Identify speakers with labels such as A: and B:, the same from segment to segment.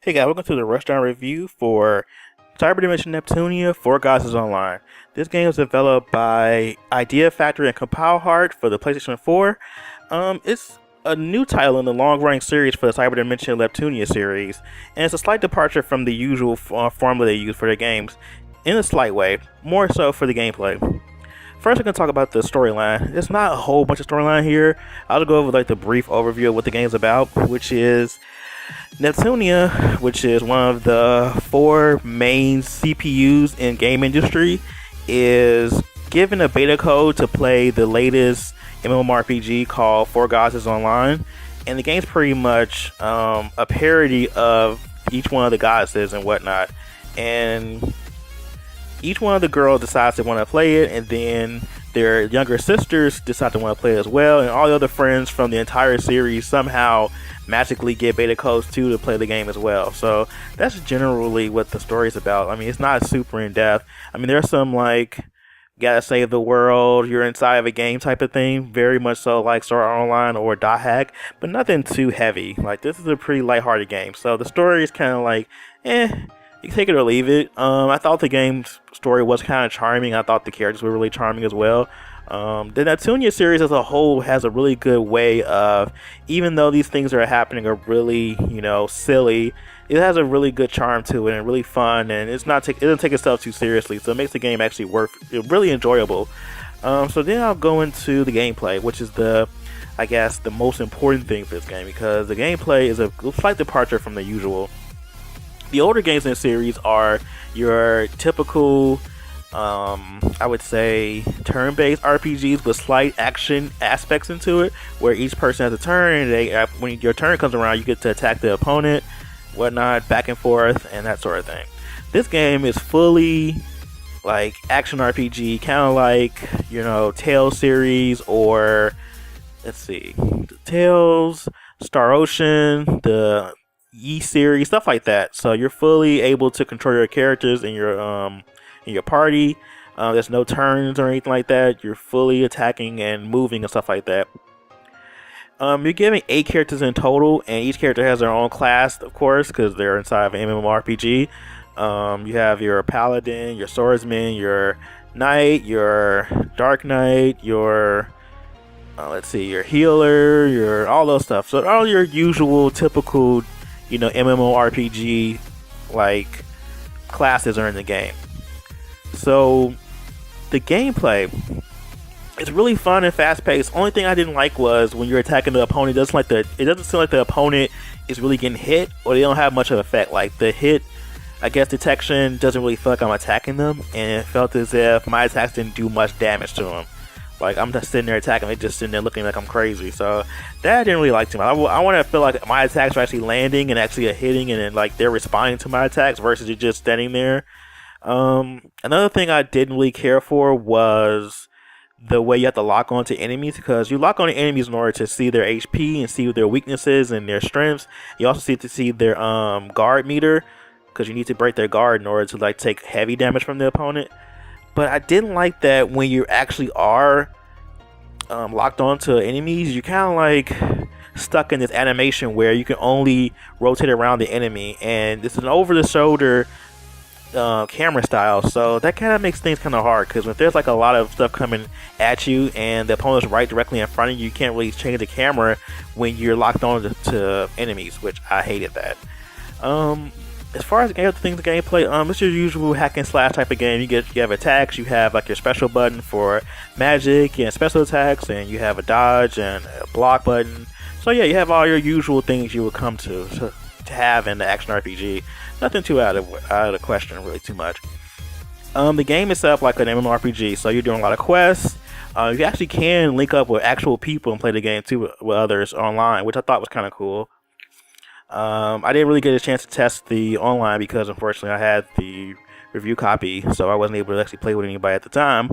A: Hey guys, welcome to the Rushdown review for Cyberdimension Neptunia 4 Gods Online. This game was developed by Idea Factory and Compile Heart for the PlayStation 4. It's a new title in the long-running series for the Cyberdimension Neptunia series, and it's a slight departure from the usual formula they use for their games, in a slight way, more so for the gameplay. First, we're going to talk about the storyline. There's not a whole bunch of storyline here. I'll go over like the brief overview of what the game's about, which is Neptunia, which is one of the 4 main CPUs in Gamindustri, is given a beta code to play the latest MMORPG called 4 Gods Online, and the game's pretty much a parody of each one of the goddesses and whatnot, and each one of the girls decides they want to play it, and then their younger sisters decide to want to play it as well, and all the other friends from the entire series somehow magically get beta codes too to play the game as well. So that's generally what the story is about. I mean, it's not super in depth. I mean, there's some like gotta save the world, you're inside of a game type of thing, very much so like Sword Art Online or Dot Hack, but nothing too heavy. Like, this is a pretty lighthearted game, so the story is kind of like you can take it or leave it. I thought the game's story was kind of charming. I thought the characters were really charming as well. The Neptunia series as a whole has a really good way of, even though these things that are happening are really, silly, it has a really good charm to it and really fun, and it doesn't take itself too seriously, so it makes the game actually really enjoyable. So then I'll go into the gameplay, which is the most important thing for this game, because the gameplay is a slight departure from the usual. The older games in the series are your typical, I would say, turn-based RPGs with slight action aspects into it, where each person has a turn, and when your turn comes around, you get to attack the opponent, whatnot, back and forth, and that sort of thing. This game is fully like action RPG, kind of like, Tales series, or let's see, Tales, Star Ocean, the E series, stuff like that. So you're fully able to control your characters in your party. There's no turns or anything like that. You're fully attacking and moving and stuff like that. You're giving 8 characters in total, and each character has their own class, of course, because they're inside of an MMORPG. You have your paladin, your swordsman, your knight, your dark knight, your your healer, your all those stuff. So all your usual typical MMORPG like classes are in the game. So the gameplay is really fun and fast-paced. Only thing I didn't like was when you're attacking the opponent, it doesn't seem like the opponent is really getting hit, or they don't have much of an effect. Like, the hit, detection doesn't really feel like I'm attacking them, and it felt as if my attacks didn't do much damage to them. Like, I'm just sitting there attacking, they just sitting there looking like I'm crazy. So that I didn't really like too much. I want to feel like my attacks are actually landing and actually hitting, and then like they're responding to my attacks versus you just standing there. Another thing I didn't really care for was the way you have to lock on to enemies, because you lock on to enemies in order to see their HP and see their weaknesses and their strengths. You also need to see their guard meter, because you need to break their guard in order to take heavy damage from the opponent. But I didn't like that when you actually are locked onto enemies, you're kind of like stuck in this animation where you can only rotate around the enemy, and this is an over-the-shoulder camera style, so that kind of makes things kind of hard, because if there's like a lot of stuff coming at you and the opponent's right directly in front of you, you can't really change the camera when you're locked on to enemies, which I hated that. As far as gameplay, it's your usual hack and slash type of game. You have attacks, you have like your special button for magic and special attacks, and you have a dodge and a block button. So yeah, you have all your usual things you would come to have in the action RPG. Nothing too out of the question, really, too much. The game itself, like an MMORPG, so you're doing a lot of quests. You actually can link up with actual people and play the game too with others online, which I thought was kind of cool. I didn't really get a chance to test the online because unfortunately I had the review copy, so I wasn't able to actually play with anybody at the time.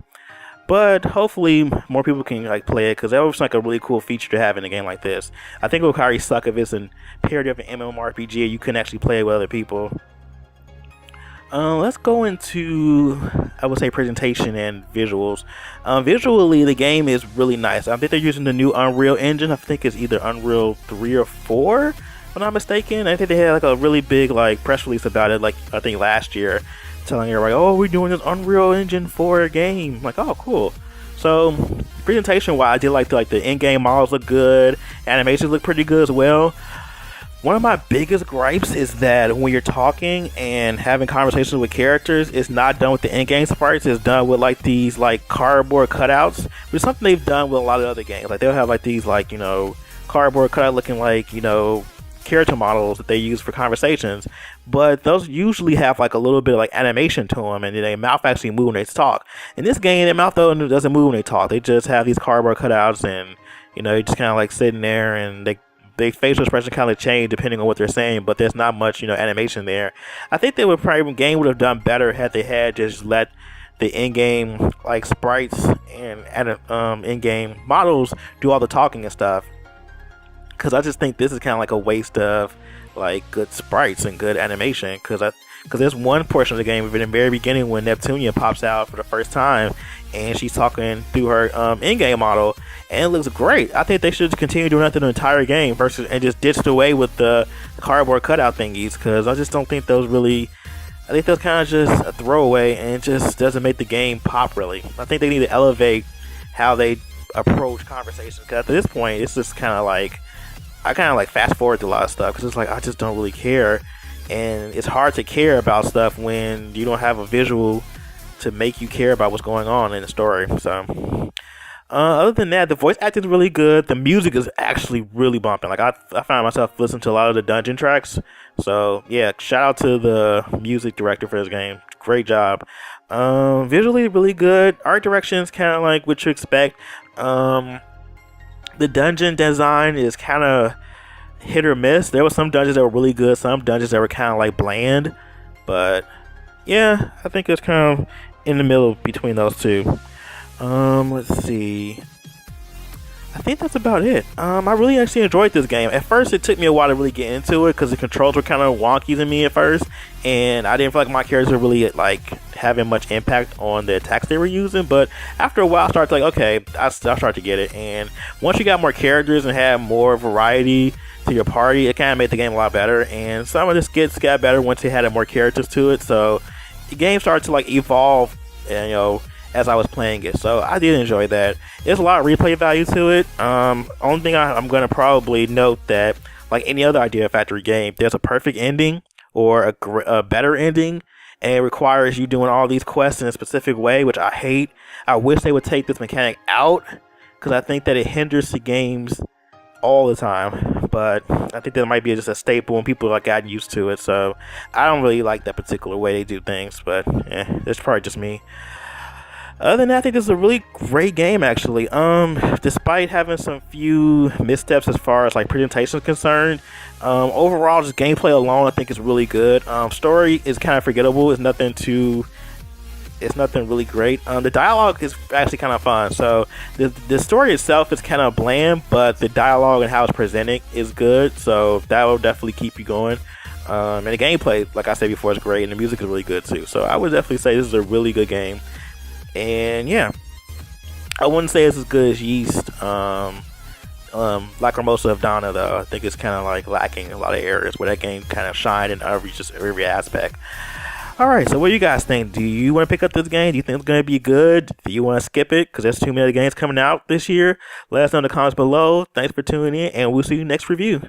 A: But hopefully more people can play it, because that was like a really cool feature to have in a game like this. I think it would probably suck if it's a parody of an MMORPG and you couldn't actually play it with other people. Let's go into, I would say, presentation and visuals. Visually, the game is really nice. I think they're using the new Unreal Engine. I think it's either Unreal 3 or 4. I'm not mistaken. I think they had like a really big like press release about it, like I think last year, telling everybody, "Oh, we're doing this Unreal Engine 4 game." I'm like, oh, cool. So presentation wise, I did like the in-game models look good, animations look pretty good as well. One of my biggest gripes is that when you're talking and having conversations with characters, it's not done with the in-game sprites. It's done with like these like cardboard cutouts, which is something they've done with a lot of other games. Like they'll have like these like, you know, cardboard cutout looking like, you know, character models that they use for conversations, but those usually have like a little bit of like animation to them, and their mouth actually move when they talk. In this game, their mouth though doesn't move when they talk. They just have these cardboard cutouts, and you know, just kind of like sitting there, and they facial expression kind of change depending on what they're saying, but there's not much, you know, animation there. I think they would probably game would have done better had they had just let the in-game like sprites and in-game models do all the talking and stuff, because I just think this is kind of like a waste of like good sprites and good animation, because there's one portion of the game in the very beginning when Neptunia pops out for the first time and she's talking through her in-game model, and it looks great. I think they should continue doing that the entire game versus and just ditched away with the cardboard cutout thingies, because I just don't think those really, I think those kind of just a throwaway, and it just doesn't make the game pop really. I think they need to elevate how they approach conversations, because at this point it's just kind of like, I kind of like fast forward to a lot of stuff, because it's like I just don't really care, and it's hard to care about stuff when you don't have a visual to make you care about what's going on in the story. So other than that, the voice acting is really good. The music is actually really bumping. Like I found myself listening to a lot of the dungeon tracks. So yeah, shout out to the music director for this game. Great job. Visually really good. Art direction is kind of like what you expect. The dungeon design is kind of hit or miss. There were some dungeons that were really good, some dungeons that were kind of like bland, but yeah, I think it's kind of in the middle between those two. Let's see. I think that's about it. I really actually enjoyed this game. At first, it took me a while to really get into it because the controls were kind of wonky to me at first, and I didn't feel like my characters were really like having much impact on the attacks they were using. But after a while, I started to like, okay, I started to get it. And once you got more characters and had more variety to your party, it kind of made the game a lot better. And some of the skits got better once they had more characters to it. So the game started to like evolve, and you know, as I was playing it. So I did enjoy that. There's a lot of replay value to it. Only thing I'm going to probably note that, like any other Idea Factory game, there's a perfect ending or a better ending, and it requires you doing all these quests in a specific way, which I hate. I wish they would take this mechanic out, because I think that it hinders the games all the time. But I think that might be just a staple and people like gotten used to it. So I don't really like that particular way they do things, but it's probably just me. Other than that, I think this is a really great game, actually. Despite having some few missteps as far as like presentation is concerned, overall, just gameplay alone, I think is really good. Story is kind of forgettable. It's nothing really great. The dialogue is actually kind of fun. So the story itself is kind of bland, but the dialogue and how it's presented is good. So that will definitely keep you going. And the gameplay, like I said before, is great, and the music is really good too. So I would definitely say this is a really good game. And yeah, I wouldn't say it's as good as Yeast, Lacrimosa of Donna, though. I think it's kind of like lacking in a lot of areas where that game kind of shined in every aspect. Alright, so what do you guys think? Do you want to pick up this game? Do you think it's going to be good? Do you want to skip it? Because there's too many games coming out this year. Let us know in the comments below. Thanks for tuning in, and we'll see you next review.